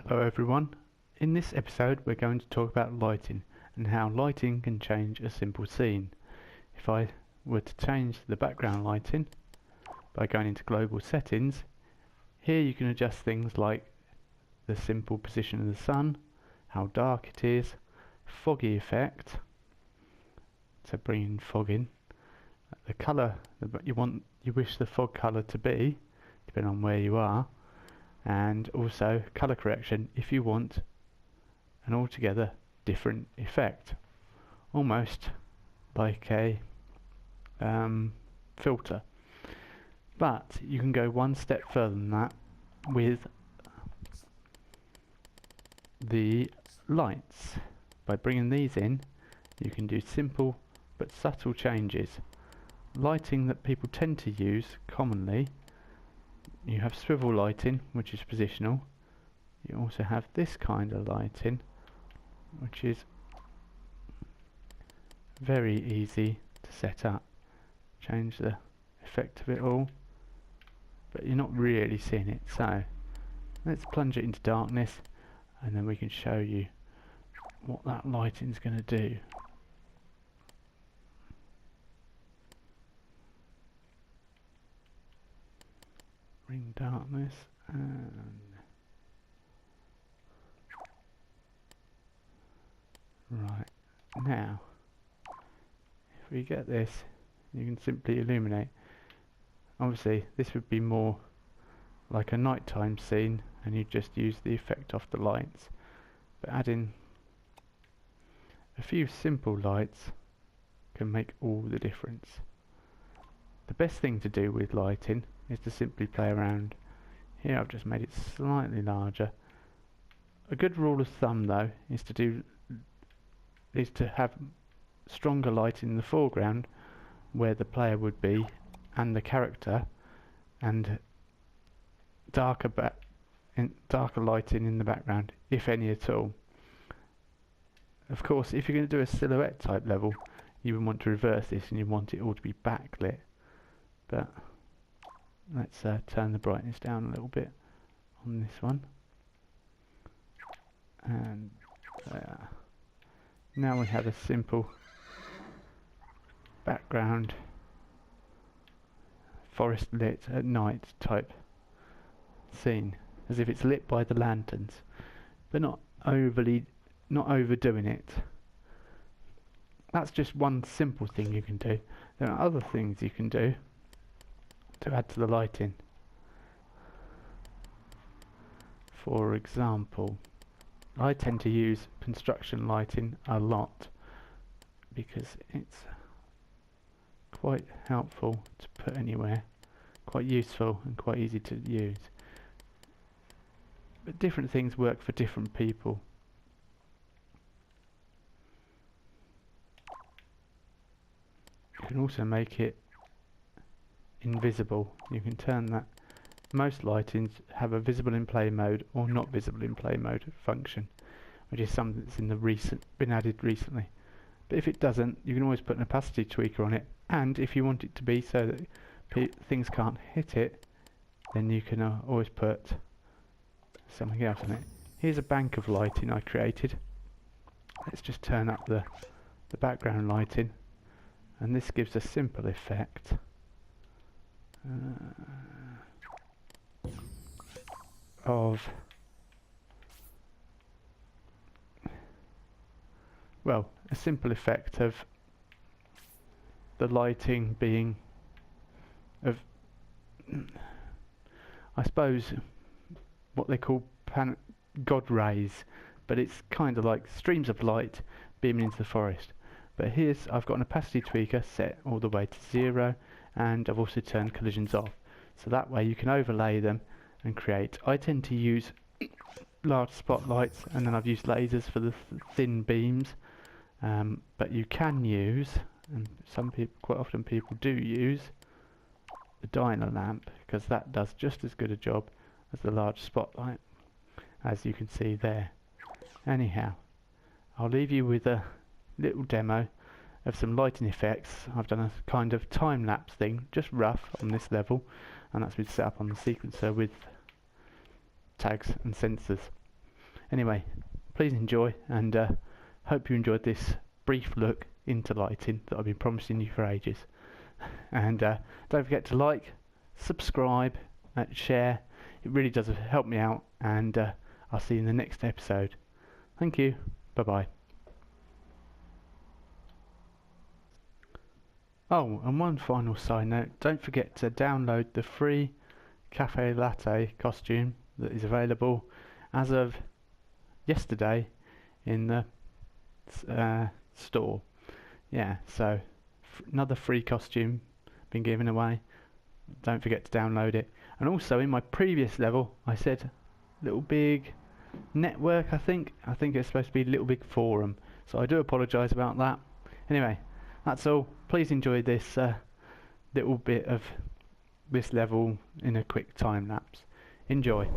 Hello everyone. In this episode we're going to talk about lighting and how lighting can change a simple scene. If I were to change the background lighting by going into global settings, here you can adjust things like the simple position of the sun, how dark it is, foggy effect, so bring in fog in, the colour that you wish the fog colour to be, depending on where you are, and also colour correction if you want an altogether different effect, almost like a filter. But you can go one step further than that with the lights. By bringing these in, you can do simple but subtle changes. Lighting that people tend to use commonly, you have swivel lighting, which is positional. You also have this kind of lighting, which is very easy to set up. Change the effect of it all, but you're not really seeing it. So let's plunge it into darkness, and then we can show you what that lighting is going to do. Bring darkness, and right now if we get this, you can simply illuminate. Obviously this would be more like a nighttime scene and you just use the effect off the lights, but adding a few simple lights can make all the difference. The best thing to do with lighting is to simply play around. Here I've just made it slightly larger. A good rule of thumb though is to have stronger light in the foreground where the player would be and the character, and darker lighting in the background, if any at all. Of course, if you're going to do a silhouette type level, you would want to reverse this and you want it all to be backlit. But let's turn the brightness down a little bit on this one, and there. Now we have a simple background forest lit at night type scene, as if it's lit by the lanterns, but not overdoing it. That's just one simple thing you can do. There are other things you can do to add to the lighting. For example, I tend to use construction lighting a lot because it's quite helpful to put anywhere, quite useful and quite easy to use. But different things work for different people. You can also make it invisible. You can turn that. Most lightings have a visible in play mode or not visible in play mode function, which is something that's been added recently. But if it doesn't, you can always put an opacity tweaker on it, and if you want it to be so that things can't hit it, then you can always put something else on it. Here's a bank of lighting I created. Let's just turn up the background lighting, and this gives a simple effect. A simple effect of the lighting being of, I suppose, what they call God rays, but it's kind of like streams of light beaming into the forest. But I've got an opacity tweaker set all the way to 0, and I've also turned collisions off, so that way you can overlay them and create. I tend to use large spotlights, and then I've used lasers for the thin beams, but you can use, and quite often people do use, the diner lamp, because that does just as good a job as the large spotlight, as you can see there. Anyhow, I'll leave you with a little demo of some lighting effects. I've done a kind of time-lapse thing, just rough on this level, and that's been set up on the sequencer with tags and sensors. Anyway, please enjoy, and hope you enjoyed this brief look into lighting that I've been promising you for ages. And don't forget to like, subscribe, share. It really does help me out, and I'll see you in the next episode. Thank you. Bye bye. Oh, and one final side note, don't forget to download the free Cafe Latte costume that is available as of yesterday in the store. Yeah, so another free costume been given away. Don't forget to download it. And also in my previous level I said Little Big Network, I think it's supposed to be Little Big Forum, so I do apologise about that. Anyway, that's all. Please enjoy this little bit of this level in a quick time lapse. Enjoy.